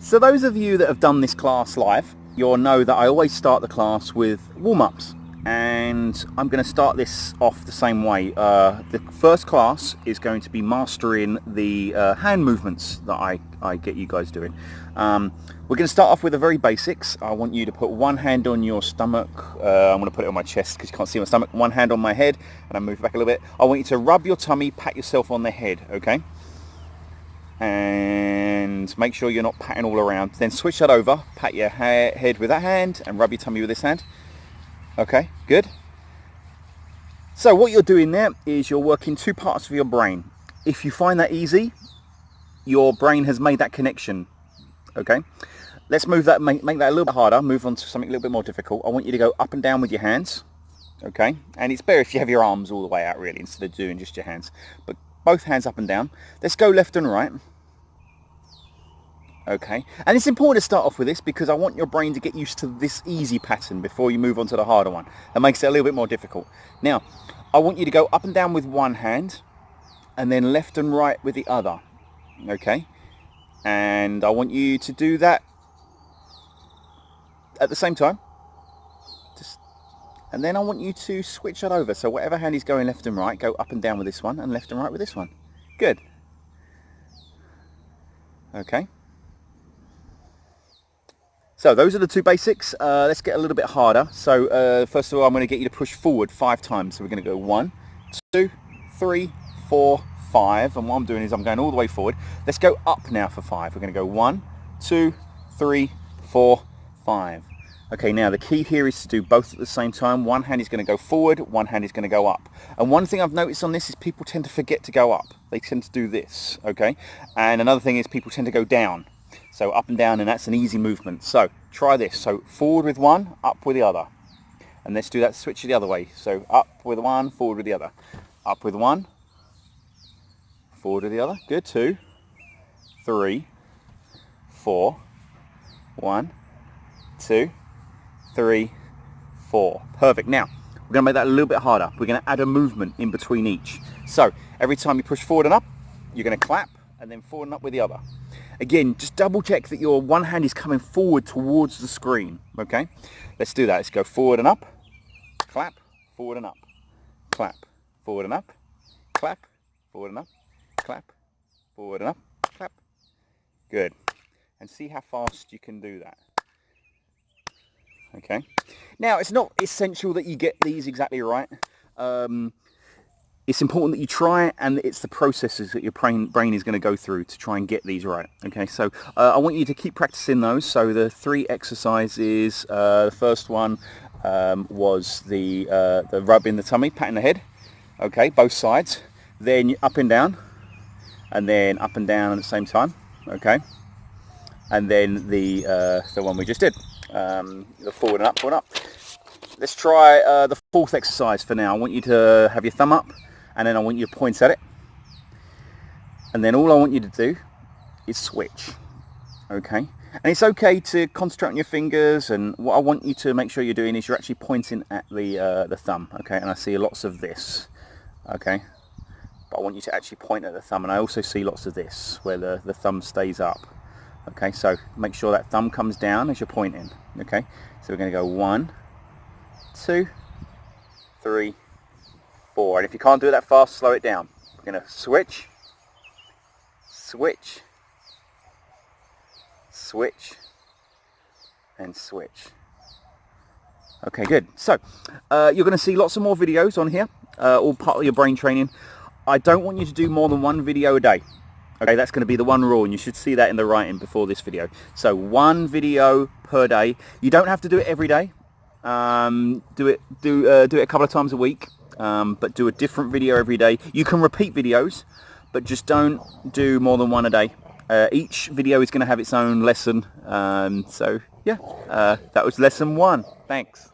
So those of you that have done this class live, you'll know that I always start the class with warm-ups, and I'm going to start this off the same way. The first class is going to be mastering the hand movements that I get you guys doing. We're going to start off with the very basics. I want you to put one hand on your stomach. I'm going to put it on my chest because you can't see my stomach. One hand on my head, and I move back a little bit. I want you to rub your tummy, pat yourself on the head, okay? And make sure you're not patting all around. Then switch that over, pat your head with that hand and rub your tummy with this hand. Okay, good. So what you're doing there is you're working two parts of your brain. If you find that easy, your brain has made that connection. Okay, let's move that, make that a little bit harder, move on to something a little bit more difficult. I want you to go up and down with your hands. Okay, and it's better if you have your arms all the way out really, instead of doing just your hands. But both hands up and down. Let's go left and right. Okay, and it's important to start off with this because I want your brain to get used to this easy pattern before you move on to the harder one. That makes it a little bit more difficult. Now, I want you to go up and down with one hand and then left and right with the other. Okay, and I want you to do that at the same time. And then I want you to switch that over. So whatever hand is going left and right, go up and down with this one and left and right with this one. Good. Okay. So those are the two basics. Let's get a little bit harder. So first of all, I'm going to get you to push forward 5 times. So we're going to go 1, 2, 3, 4, 5. And what I'm doing is I'm going all the way forward. Let's go up now for 5. We're going to go 1, 2, 3, 4, 5. Okay, now the key here is to do both at the same time. One hand is going to go forward, one hand is going to go up. And one thing I've noticed on this is people tend to forget to go up. They tend to do this, okay? And another thing is people tend to go down. So up and down, and that's an easy movement. So try this. So forward with one, up with the other. And let's do that, switch it the other way. So up with one, forward with the other. Up with one, forward with the other. Good, 2, 3, 4, 1, 2, 3, 4. Perfect. Now, we're going to make that a little bit harder. We're going to add a movement in between each. So, every time you push forward and up, you're going to clap, and then forward and up with the other. Again, just double check that your one hand is coming forward towards the screen, okay? Let's do that. Let's go forward and up, clap, forward and up, clap, forward and up, clap, forward and up, clap, forward and up, clap. Good. And see how fast you can do that. Okay. Now, it's not essential that you get these exactly right. It's important that you try, and it's the processes that your brain is going to go through to try and get these right. Okay, so I want you to keep practicing those. So the 3 exercises, the first one was the rubbing the tummy, patting the head. Okay, both sides. Then up and down, and then up and down at the same time. Okay, and then the one we just did. The forward and up, forward and up. Let's try the 4th exercise for now. I want you to have your thumb up, and then I want you to point at it. And then all I want you to do is switch. Okay? And it's okay to concentrate on your fingers, and what I want you to make sure you're doing is you're actually pointing at the thumb. Okay? And I see lots of this. Okay? But I want you to actually point at the thumb, and I also see lots of this, where the thumb stays up. Okay, so make sure that thumb comes down as you're pointing. Okay, so we're going to go 1, 2, 3, 4. And if you can't do it that fast, slow it down. We're going to switch, switch, switch, and switch. Okay, good. So you're going to see lots of more videos on here, all part of your brain training. I don't want you to do more than 1 video a day. Okay, that's going to be the one rule, and you should see that in the writing before this video. So 1 video per day. You don't have to do it every day. Do it a couple of times a week, but do a different video every day. You can repeat videos, but just don't do more than 1 a day. Each video is going to have its own lesson. So yeah, that was lesson 1. Thanks.